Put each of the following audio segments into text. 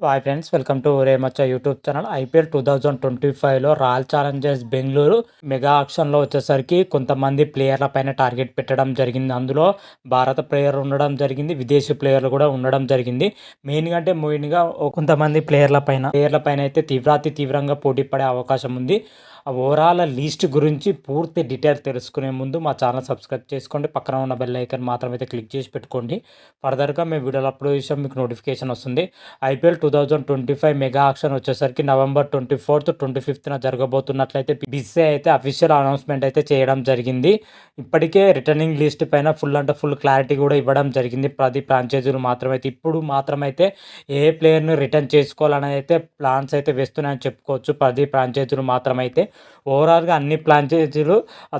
Hi friends, welcome to రేమచ్చ YouTube channel. IPL 2025లో Royal Challengers Bengaluru mega ఆక్షన్లో వచ్చేసరికి కొంతమంది ప్లేయర్ల పైన టార్గెట్ పెట్టడం జరిగింది. అందులో భారత ప్లేయర్ ఉండడం జరిగింది, విదేశీ ప్లేయర్లు కూడా ఉండడం జరిగింది. మెయిన్గా కొంతమంది ప్లేయర్ల పైన అయితే తీవ్రంగా పోటీ పడే అవకాశం ఉంది. ఆ ఓవరాల్ లీస్ట్ గురించి పూర్తి డీటెయిల్ తెలుసుకునే ముందు మా ఛానల్ సబ్స్క్రైబ్ చేసుకోండి, పక్కన ఉన్న బెల్ ఐకాన్ మాత్రం అయితే క్లిక్ చేసి పెట్టుకోండి. ఫర్దర్గా మేము వీడియోలు అప్లోడ్ చేసాం మీకు నోటిఫికేషన్ వస్తుంది. ఐపీఎల్ 2025 మెగా ఆక్షన్ వచ్చేసరికి నవంబర్ 24th 25th జరగబోతున్నట్లయితే బీసీసీఐ అయితే అఫీషియల్ అనౌన్స్మెంట్ అయితే చేయడం జరిగింది. ఇప్పటికే రిటర్నింగ్ లిస్ట్ పైన ఫుల్ క్లారిటీ కూడా ఇవ్వడం జరిగింది. 10 ఫ్రాంచైజీలు మాత్రమైతే ఇప్పుడు మాత్రమైతే ఏ ప్లేయర్ను రిటర్న్ చేసుకోవాలని అయితే ప్లాన్స్ అయితే వేస్తున్నాయని చెప్పుకోవచ్చు. 10 ఫ్రాంచైజీలు మాత్రమైతే ఓవరాల్గా అన్ని ఫ్రాంచైజీలు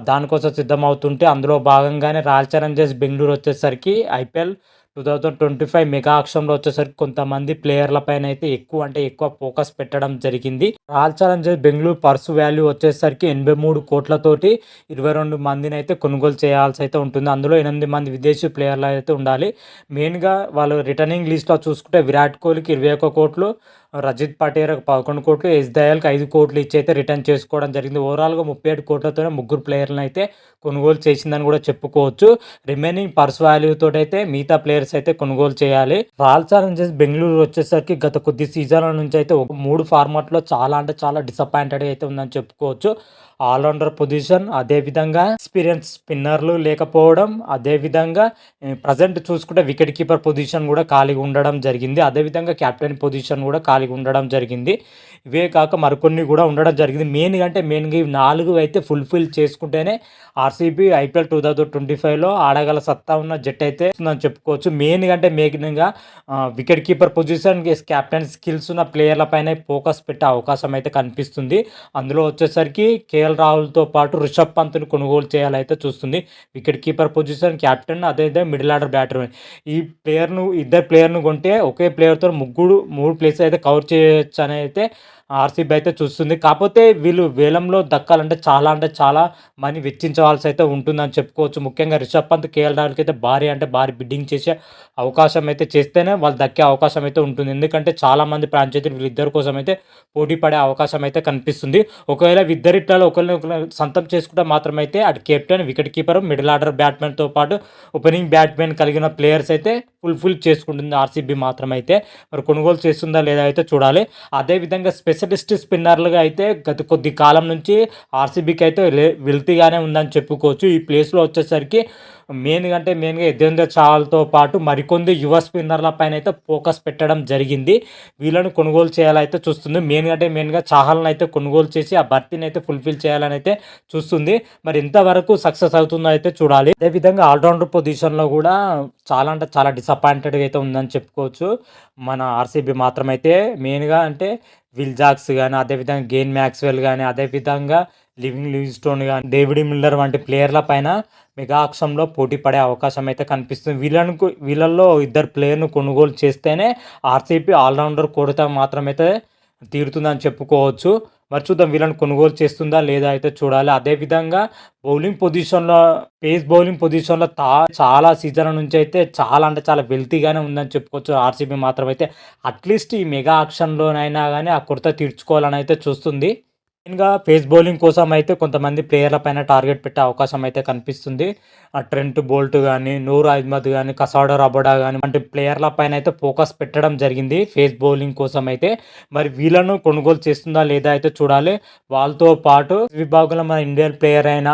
దానికోసం సిద్ధమవుతుంటే అందులో భాగంగానే రాయల్ ఛాలెంజర్స్ బెంగళూరు వచ్చేసరికి ఐపీఎల్ 2025 మెగా ఆక్షన్లో వచ్చేసరికి కొంతమంది ప్లేయర్ల పైన అయితే ఎక్కువ ఫోకస్ పెట్టడం జరిగింది. Royal Challengers Bengaluru purse value వచ్చేసరికి 83 కోట్లతోటి 22 మందిని అయితే కొనుగోలు చేయాల్సి అయితే ఉంటుంది. అందులో 8 మంది విదేశీ ప్లేయర్లు అయితే ఉండాలి. మెయిన్గా వాళ్ళు రిటర్నింగ్ లిస్ట్లో చూసుకుంటే విరాట్ కోహ్లీకి 21 కోట్లు, రజిత్ పటేర్కి 11 కోట్లు, ఎస్ దయాల్కి 5 కోట్లు ఇచ్చి అయితే రిటర్న్ చేసుకోవడం జరిగింది. ఓవరాల్గా 37 కోట్లతోనే ముగ్గురు ప్లేయర్లను అయితే కొనుగోలు చేసిందని కూడా చెప్పుకోవచ్చు. రిమైనింగ్ పర్స్ వాల్యూ తోటి అయితే మిగతా ప్లేయర్స్ అయితే కొనుగోలు చేయాలి. రాయల్ ఛాలెంజర్స్ బెంగళూరు వచ్చేసరికి గత కొద్ది సీజన్ల నుంచి అయితే 3 ఫార్మాట్లో చాలా డిసప్పాయింటెడ్ అయితే ఉందని చెప్పుకోవచ్చు. ఆల్రౌండర్ పొజిషన్, అదేవిధంగా ఎక్స్పీరియన్స్ స్పిన్నర్లు లేకపోవడం, అదేవిధంగా ప్రజెంట్ చూసుకుంటే వికెట్ కీపర్ పొజిషన్ కూడా ఖాళీగా ఉండడం జరిగింది. అదేవిధంగా కెప్టెన్ పొజిషన్ కూడా ఖాళీగా ఉండడం జరిగింది. ఇవే కాక మరికొన్ని కూడా ఉండడం జరిగింది. మెయిన్గా ఇవి 4 అయితే ఫుల్ఫిల్ చేసుకుంటేనే ఆర్సీబీ ఐపీఎల్ 2025లో ఆడగల సత్తా ఉన్న జట్ అయితే ఉందని చెప్పుకోవచ్చు. మెయిన్గా wicket keeper position, captain skills ఉన్న ప్లేయర్ల పైన ఫోకస్ పెట్టే అవకాశం అయితే కనిపిస్తుంది. అందులో వచ్చేసరికి కేఎల్ రాహుల్తో పాటు రిషబ్ పంత్ని కొనుగోలు చేయాలైతే చూస్తుంది. వికెట్ కీపర్ పొజిషన్, కెప్టెన్, అదేవిధంగా మిడిల్ ఆర్డర్ బ్యాటర్. ఈ ఇద్దరు ప్లేయర్ను కొంటే ఒకే ప్లేయర్తో 3 ప్లేస్ అయితే కవర్ చేయొచ్చు అని అయితే ఆర్సీబీ అయితే చూస్తుంది. కాకపోతే వీళ్ళు వేలంలో దక్కాలంటే చాలా మనీ వెచ్చించవలసి అయితే ఉంటుందని చెప్పుకోవచ్చు. ముఖ్యంగా రిషబ్ పంత్, కేఎల్ రాహుల్కి అయితే భారీ బిడ్డింగ్ చేసే అవకాశం అయితే చేస్తేనే వాళ్ళు దక్కే అవకాశం అయితే ఉంటుంది. ఎందుకంటే చాలామంది ఫ్రాంచైజీలు వీళ్ళిద్దరి కోసం అయితే పోటీ పడే అవకాశం అయితే కనిపిస్తుంది. ఒకవేళ ఇద్దరిట్లలో ఒకరిని సొంతం చేసుకుంటే మాత్రమైతే అటు captain, wicket keeper, middle order బ్యాట్స్మెన్తో పాటు ఓపెనింగ్ బ్యాట్స్మెన్ కలిగిన ప్లేయర్స్ అయితే ఫుల్ చేసుకుంటుంది ఆర్సీబీ మాత్రమైతే. మరి కొనుగోలు చేస్తుందా లేదా అయితే చూడాలి. అదేవిధంగా స్పెషలిస్ట్ స్పిన్నర్లుగా అయితే గత కొద్ది కాలం నుంచి ఆర్సీబీకి అయితే వెల్తీగానే ఉందని చెప్పుకోవచ్చు. ఈ ప్లేస్లో వచ్చేసరికి మెయిన్గా యజేంద్ర చాహల్తో పాటు మరికొంది యువ స్పిన్నర్ల పైన అయితే ఫోకస్ పెట్టడం జరిగింది. వీళ్ళను కొనుగోలు చేయాలైతే చూస్తుంది. మెయిన్గా చాహల్ని అయితే కొనుగోలు చేసి ఆ భర్తీని అయితే ఫుల్ఫిల్ చేయాలని అయితే చూస్తుంది. మరి ఎంతవరకు సక్సెస్ అవుతుందో అయితే చూడాలి. అదేవిధంగా ఆల్రౌండర్ పొజిషన్లో కూడా చాలా డిసప్పాయింటెడ్గా అయితే ఉందని చెప్పుకోవచ్చు మన ఆర్సీబీ మాత్రమైతే. మెయిన్గా విల్ జాక్స్ కానీ, అదేవిధంగా గెయిన్ మ్యాక్స్వెల్ కానీ, అదేవిధంగా లివింగ్స్టోన్ కానీ, డేవిడ్ మిల్లర్ వంటి ప్లేయర్ల పైన మెగా ఆక్షన్లో పోటీ పడే అవకాశం అయితే కనిపిస్తుంది. వీళ్ళల్లో ఇద్దరు ప్లేయర్ను కొనుగోలు చేస్తేనే ఆర్సీబీ ఆల్రౌండర్ కొరత మాత్రమైతే తీరుతుందని చెప్పుకోవచ్చు. మరి చూద్దాం వీళ్ళని కొనుగోలు చేస్తుందా లేదా అయితే చూడాలి. అదేవిధంగా పేస్ బౌలింగ్ పొజిషన్లో చాలా సీజన్ల నుంచి అయితే చాలా వెల్తీగానే ఉందని చెప్పుకోవచ్చు ఆర్సీబీ మాత్రమైతే. అట్లీస్ట్ ఈ మెగా ఆక్షన్లోనైనా కానీ ఆ కొరత తీర్చుకోవాలని అయితే చూస్తుంది. మెయిన్గా పేస్ బౌలింగ్ కోసం అయితే కొంతమంది ప్లేయర్ల పైన టార్గెట్ పెట్టే అవకాశం అయితే కనిపిస్తుంది. ట్రెంట్ బోల్ట్ కానీ, నూర్ అహ్మద్ కానీ, కసాడో రబడా కానీ వంటి ప్లేయర్ల పైన అయితే ఫోకస్ పెట్టడం జరిగింది ఫేస్ బౌలింగ్ కోసం అయితే. మరి వీళ్ళను కొనుగోలు చేస్తుందా లేదా అయితే చూడాలి. వాళ్ళతో పాటు విభాగంలో మన ఇండియన్ ప్లేయర్ అయిన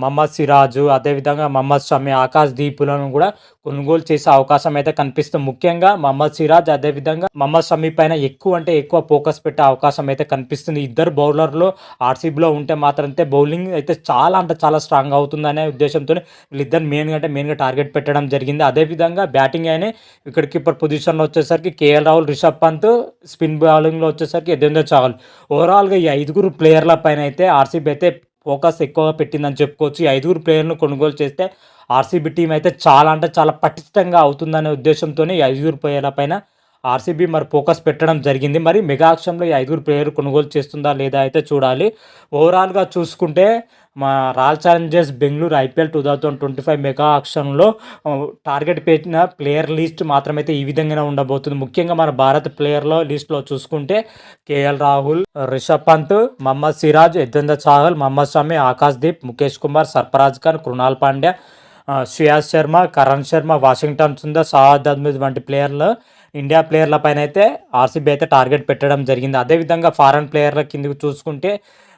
మహమ్మద్ సిరాజు, అదేవిధంగా మహమ్మద్ షమి, ఆకాష్ దీపులను కూడా కొనుగోలు చేసే అవకాశం అయితే కనిపిస్తుంది. ముఖ్యంగా మహమ్మద్ సిరాజ్, అదేవిధంగా మహమ్మద్ షమి పైన ఎక్కువ ఫోకస్ పెట్టే అవకాశం అయితే కనిపిస్తుంది. ఇద్దరు బౌలర్లు ఆర్సీబీలో ఉంటే మాత్రమే బౌలింగ్ అయితే చాలా స్ట్రాంగ్ అవుతుందనే ఉద్దేశంతో వీళ్ళిద్దరు మెయిన్గా టార్గెట్ పెట్టడం జరిగింది. అదేవిధంగా బ్యాటింగ్ అయినా వికెట్ కీపర్ పొజిషన్లో వచ్చేసరికి కేఎల్ రాహుల్, రిషబ్ పంత్, స్పిన్ బౌలింగ్లో వచ్చేసరికి యజేంద్ర చాహల్. ఓవరాల్గా ఈ 5 ప్లేయర్ల పైన అయితే ఆర్సీబీ అయితే ఫోకస్ ఎక్కువగా పెట్టిందని చెప్పుకోవచ్చు. ఈ 5 ప్లేయర్ను కొనుగోలు చేస్తే ఆర్సీబీ టీం అయితే చాలా పటిష్టంగా అవుతుందనే ఉద్దేశంతో ఈ 5 ప్లేయర్ల పైన ఆర్సీబీ మరి ఫోకస్ పెట్టడం జరిగింది. మరి మెగా ఆక్షన్లో ఈ 5 ప్లేయర్ కొనుగోలు చేస్తుందా లేదా అయితే చూడాలి. ఓవరాల్గా చూసుకుంటే మా Royal Challengers Bengaluru IPL 2025 mega ఆక్షన్‌లో టార్గెట్ పెట్టిన ప్లేయర్ లిస్ట్ మాత్రమైతే ఈ విధంగానే ఉండబోతుంది. ముఖ్యంగా మన భారత ప్లేయర్‌లో లిస్ట్‌లో చూసుకుంటే కేఎల్ రాహుల్, రిషబ్ పంత్, మహమ్మద్ సిరాజ్, యజ్వేంద్ర చాహల్, మహమ్మద్ షమి, ఆకాశ్‌దీప్, ముఖేష్ కుమార్, సర్ఫరాజ్ ఖాన్, కృణాల్ పాండ్యా, శ్రేయాస్ శర్మ, కరణ్ శర్మ, వాషింగ్టన్ సుందర్, షాహిద్ అహ్మద్ వంటి ప్లేయర్లు ఇండియా ప్లేయర్ల పైన అయితే ఆర్సీబీ అయితే టార్గెట్ పెట్టడం జరిగింది. అదేవిధంగా ఫారెన్ ప్లేయర్ల కిందకి చూసుకుంటే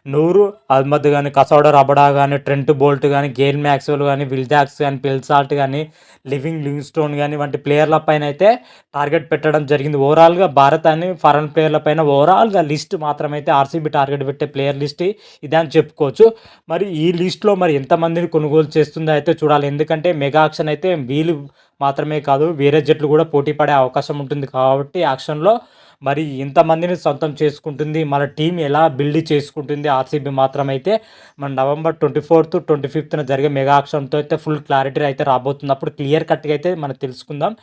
నూరు అహ్మద్ కానీ, కసౌడా రబడా కానీ, ట్రెంట్ బోల్ట్ కానీ, గేల్ మ్యాక్స్వెల్ కానీ, విల్ జాక్స్ కానీ, పిల్సాల్ట్ కానీ, లివింగ్స్టోన్ కానీ వంటి ప్లేయర్ల పైన అయితే టార్గెట్ పెట్టడం జరిగింది. ఓవరాల్గా భారత్ అని ఫారెన్ ప్లేయర్ల పైన ఓవరాల్గా లిస్ట్ మాత్రమైతే ఆర్సీబీ టార్గెట్ పెట్టే ప్లేయర్ లిస్ట్ ఇదే అని చెప్పుకోవచ్చు. మరి ఈ లిస్ట్లో మరి ఎంతమందిని కొనుగోలు చేస్తుందో అయితే చూడాలి. ఎందుకంటే మెగా ఆక్షన్ అయితే వీళ్ళు మాత్రమే కాదు, వేరే జట్లు కూడా పోటీ పడే అవకాశం ఉంటుంది. కాబట్టి యాక్షన్లో మరి ఇంతమందిని సొంతం చేసుకుంటుంది, మన టీం ఎలా బిల్డ్ చేసుకుంటుంది ఆర్సీబీ మాత్రమైతే మన నవంబర్ 24th, 25th జరిగే మెగా ఆక్షన్తో అయితే ఫుల్ క్లారిటీ అయితే రాబోతుంది. అప్పుడు క్లియర్ కట్గా అయితే మనం తెలుసుకుందాం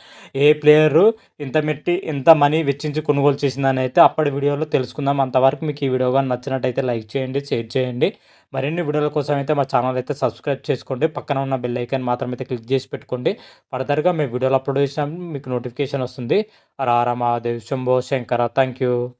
ఏ ప్లేయరు ఎంత మనీ వెచ్చించి కొనుగోలు చేసిందని అయితే అప్పటి వీడియోలో తెలుసుకుందాం. అంతవరకు మీకు ఈ వీడియో కానీ నచ్చినట్టయితే లైక్ చేయండి, షేర్ చేయండి. మరిన్ని వీడియోల కోసం అయితే మా ఛానల్ అయితే సబ్స్క్రైబ్ చేసుకోండి. పక్కన ఉన్న బెల్ ఐకాన్ మాత్రం అయితే క్లిక్ చేసి పెట్టుకోండి. ఫర్దర్గా మేము వీడియోలు అప్లోడ్ చేసినప్పుడు మీకు నోటిఫికేషన్ వస్తుంది. హర హర మహాదేవ్, శంభో శంకర. Thank you.